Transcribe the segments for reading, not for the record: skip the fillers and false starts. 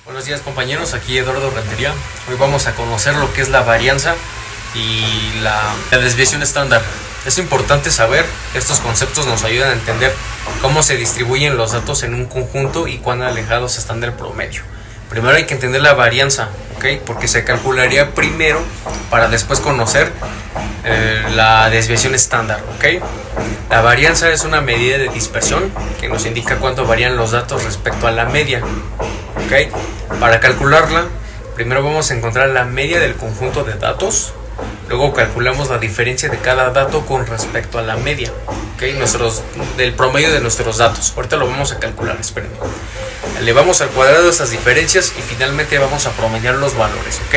Buenos días compañeros, aquí Eduardo Rentería. Hoy vamos a conocer lo que es la varianza y la desviación estándar. Es importante saber que estos conceptos nos ayudan a entender cómo se distribuyen los datos en un conjunto y cuán alejados están del promedio. Primero hay que entender la varianza, ¿ok? Porque se calcularía primero para después conocer la desviación estándar, ¿ok? La varianza es una medida de dispersión que nos indica cuánto varían los datos respecto a la media, ¿ok? Para calcularla, primero vamos a encontrar la media del conjunto de datos, luego calculamos la diferencia de cada dato con respecto a la media, ¿ok? Del promedio de nuestros datos. Ahorita lo vamos a calcular, esperen. Elevamos al cuadrado estas diferencias y finalmente vamos a promediar los valores, ¿ok?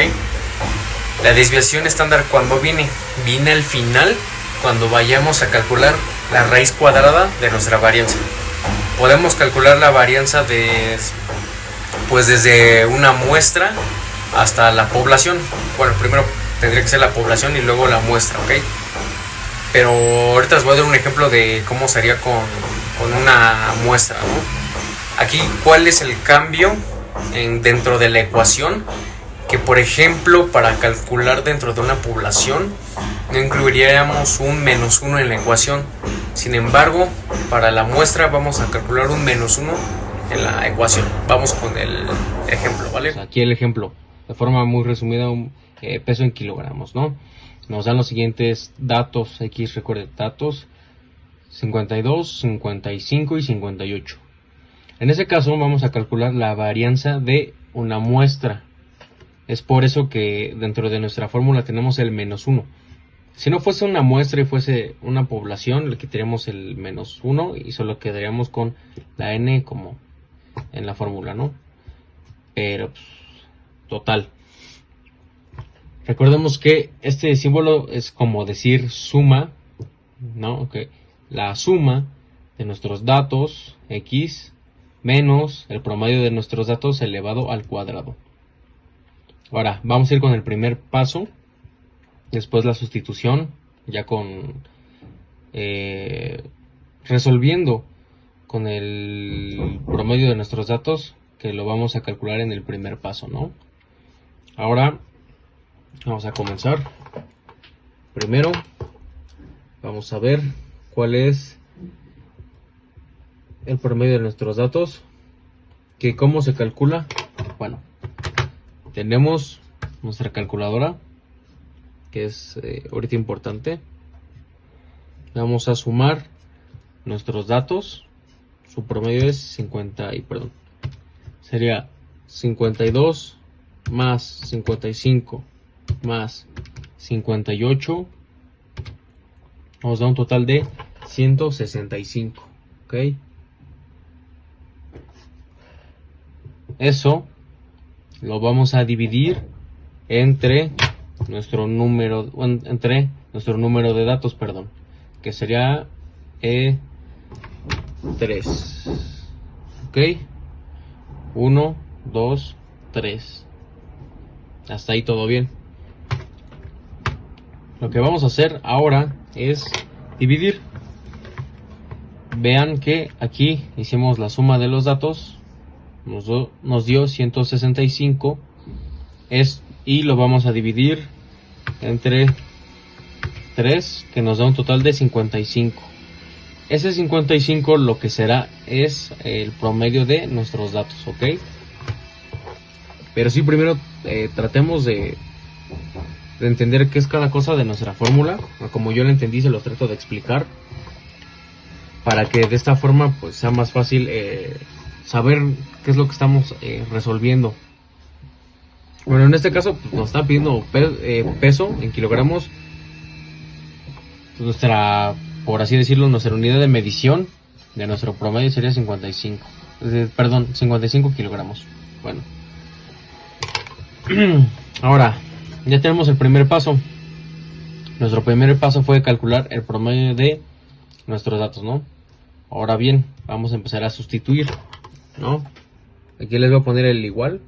La desviación estándar, ¿cuándo viene? Viene al final, cuando vayamos a calcular la raíz cuadrada de nuestra varianza. Podemos calcular la varianza desde una muestra hasta la población. Bueno, primero tendría que ser la población y luego la muestra, ¿ok? Pero ahorita les voy a dar un ejemplo de cómo sería con una muestra, ¿no? Aquí, ¿cuál es el cambio dentro de la ecuación? Que por ejemplo, para calcular dentro de una población no incluiríamos un -1 en la ecuación. Sin embargo, para la muestra vamos a calcular un -1 en la ecuación. Vamos con el ejemplo, ¿vale? Aquí el ejemplo, de forma muy resumida, peso en kilogramos, ¿no? Nos dan los siguientes datos. X, recuerden, datos 52, 55 y 58. En ese caso vamos a calcular la varianza de una muestra. Es por eso que dentro de nuestra fórmula tenemos el -1. Si no fuese una muestra y fuese una población, le quitaríamos el -1 y solo quedaríamos con la n como en la fórmula, ¿no? Pero pues, total. Recordemos que este símbolo es como decir suma, ¿no? Okay. La suma de nuestros datos x menos el promedio de nuestros datos elevado al cuadrado. Ahora, vamos a ir con el primer paso, después la sustitución, ya con resolviendo con el promedio de nuestros datos, que lo vamos a calcular en el primer paso, ¿no? Ahora, vamos a comenzar. Primero, vamos a ver cuál es el promedio de nuestros datos, que cómo se calcula. Bueno, tenemos nuestra calculadora, que es ahorita importante. Vamos a sumar nuestros datos. Su promedio es 50 sería 52 más 55 más 58. Nos da un total de 165, ¿ok? Eso lo vamos a dividir entre nuestro número de datos, perdón, que sería 3. Ok, 1, 2, 3. Hasta ahí todo bien. Lo que vamos a hacer ahora es dividir. Vean que aquí hicimos la suma de los datos, nos dio 165, y lo vamos a dividir entre 3, que nos da un total de 55. Ese 55 lo que será es el promedio de nuestros datos, ¿ok? Pero sí, primero tratemos de entender qué es cada cosa de nuestra fórmula. Como yo lo entendí, se lo trato de explicar para que de esta forma pues sea más fácil saber qué es lo que estamos resolviendo. Bueno, en este caso pues, nos está pidiendo peso en kilogramos. Nuestra, por así decirlo, nuestra unidad de medición de nuestro promedio sería 55 kilogramos. Bueno, ahora ya tenemos el primer paso. Nuestro primer paso fue calcular el promedio de nuestros datos, ¿no? Ahora bien, vamos a empezar a sustituir, ¿no? Aquí les voy a poner el igual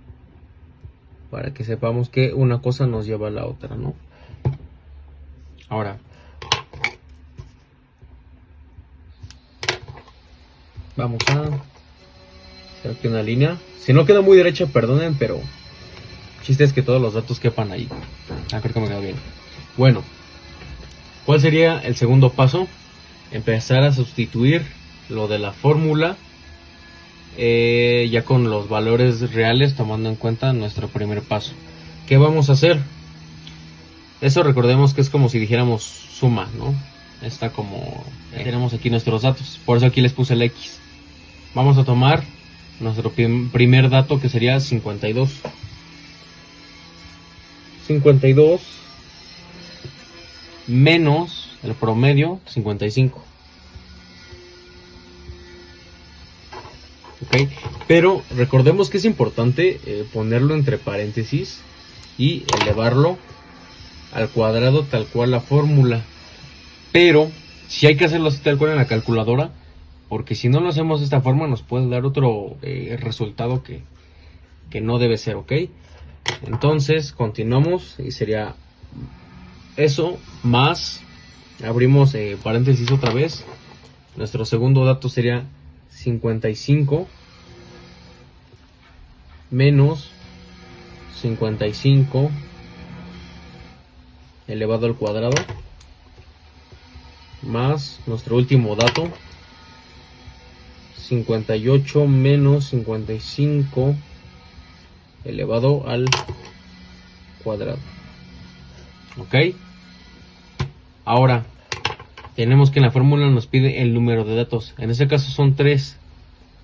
para que sepamos que una cosa nos lleva a la otra, ¿no? Ahora, vamos a Creo que una línea. Si no queda muy derecha, perdonen, pero el chiste es que todos los datos quepan ahí. Creo que me queda bien. Bueno, ¿cuál sería el segundo paso? Empezar a sustituir lo de la fórmula ya con los valores reales, tomando en cuenta nuestro primer paso. ¿Qué vamos a hacer? Eso recordemos que es como si dijéramos suma, ¿no? Está como... tenemos aquí nuestros datos, por eso aquí les puse el X. Vamos a tomar nuestro primer dato, que sería 52. 52 menos el promedio, 55. Ok, pero recordemos que es importante ponerlo entre paréntesis y elevarlo al cuadrado tal cual la fórmula. Pero si hay que hacerlo así tal cual en la calculadora, porque si no lo hacemos de esta forma nos puede dar otro resultado que no debe ser, ¿ok? Entonces continuamos y sería eso más, abrimos paréntesis otra vez, nuestro segundo dato sería 55 menos 55 elevado al cuadrado más nuestro último dato 58 menos 55 elevado al cuadrado. Ok, ahora tenemos que en la fórmula nos pide el número de datos, en este caso son 3,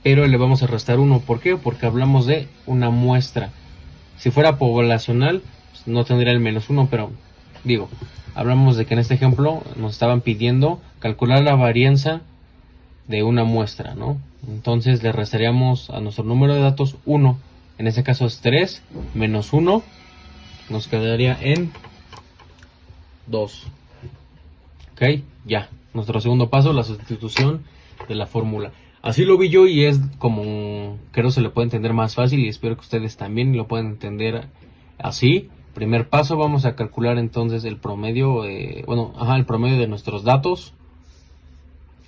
pero le vamos a restar 1. ¿Por qué? Porque hablamos de una muestra. Si fuera poblacional pues no tendría el -1, pero digo, hablamos de que en este ejemplo nos estaban pidiendo calcular la varianza de una muestra, ¿no? Entonces le restaríamos a nuestro número de datos 1, en este caso es 3 menos 1, nos quedaría en 2. Ok, ya, nuestro segundo paso, la sustitución de la fórmula. Así lo vi yo y es como, creo se le puede entender más fácil y espero que ustedes también lo puedan entender así. Primer paso, vamos a calcular entonces el promedio, el promedio de nuestros datos.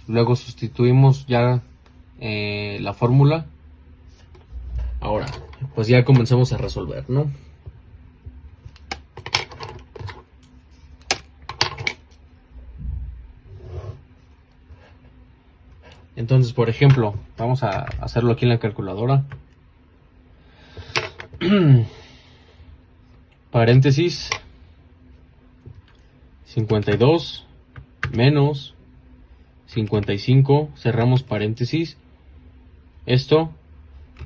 Luego sustituimos ya la fórmula. Ahora, pues ya comenzamos a resolver, ¿no? Entonces, por ejemplo, vamos a hacerlo aquí en la calculadora. Paréntesis 52 menos 55, cerramos paréntesis, esto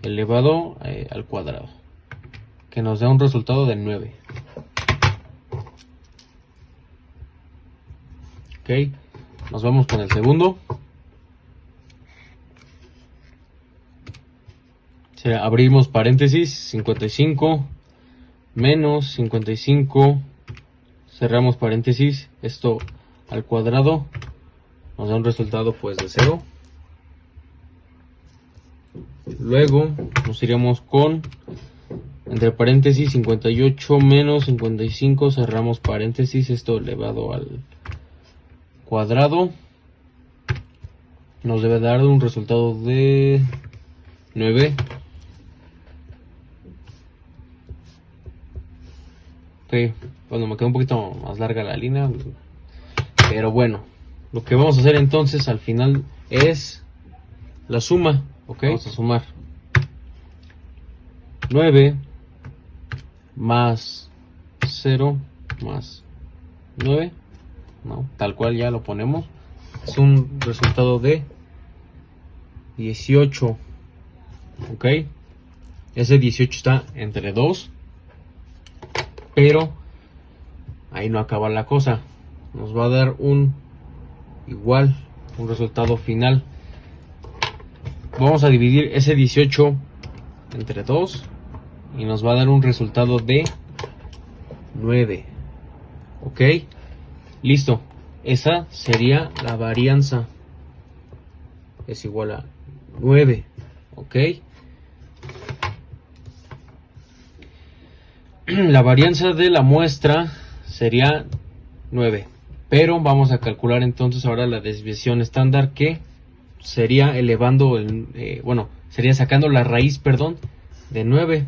elevado al cuadrado, que nos da un resultado de 9. Ok, nos vamos con el segundo. Abrimos paréntesis 55 menos 55, cerramos paréntesis, esto al cuadrado nos da un resultado pues de 0. Luego nos iríamos con entre paréntesis 58 menos 55, cerramos paréntesis, esto elevado al cuadrado nos debe dar un resultado de 9. Ok, bueno, me queda un poquito más larga la línea, pero bueno, lo que vamos a hacer entonces al final es la suma. Ok, vamos a sumar 9 más 0 más 9, no, tal cual ya lo ponemos, es un resultado de 18. Ok, ese 18 está entre 2, pero ahí no acaba la cosa, nos va a dar un resultado final. Vamos a dividir ese 18 entre 2 y nos va a dar un resultado de 9. Ok, listo, esa sería la varianza, es igual a 9. Ok, la varianza de la muestra sería 9, pero vamos a calcular entonces ahora la desviación estándar, que sería elevando sería sacando la raíz, perdón, de 9.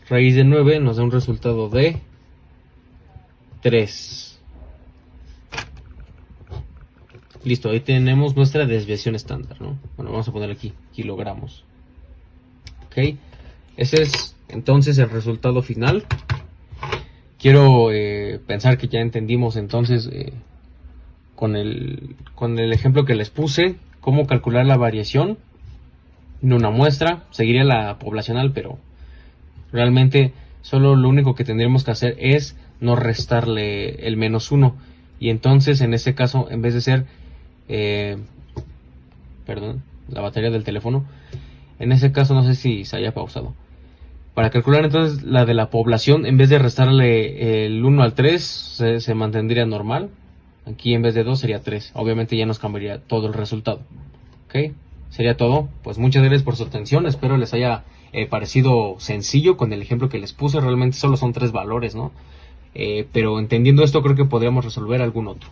Raíz de 9 nos da un resultado de 3. Listo, ahí tenemos nuestra desviación estándar, ¿no? Bueno, vamos a poner aquí kilogramos. Ok, ese es entonces el resultado final. Quiero pensar que ya entendimos entonces con el ejemplo que les puse cómo calcular la variación en una muestra. Seguiría la poblacional, pero realmente solo lo único que tendríamos que hacer es no restarle el -1. Y entonces en ese caso, en vez de ser perdón, la batería del teléfono, en ese caso no sé si se haya pausado. Para calcular entonces la de la población, en vez de restarle el 1 al 3, se mantendría normal. Aquí en vez de 2 sería 3. Obviamente ya nos cambiaría todo el resultado. ¿Ok? Sería todo. Pues muchas gracias por su atención. Espero les haya parecido sencillo con el ejemplo que les puse. Realmente solo son 3 valores, ¿no? Pero entendiendo esto creo que podríamos resolver algún otro.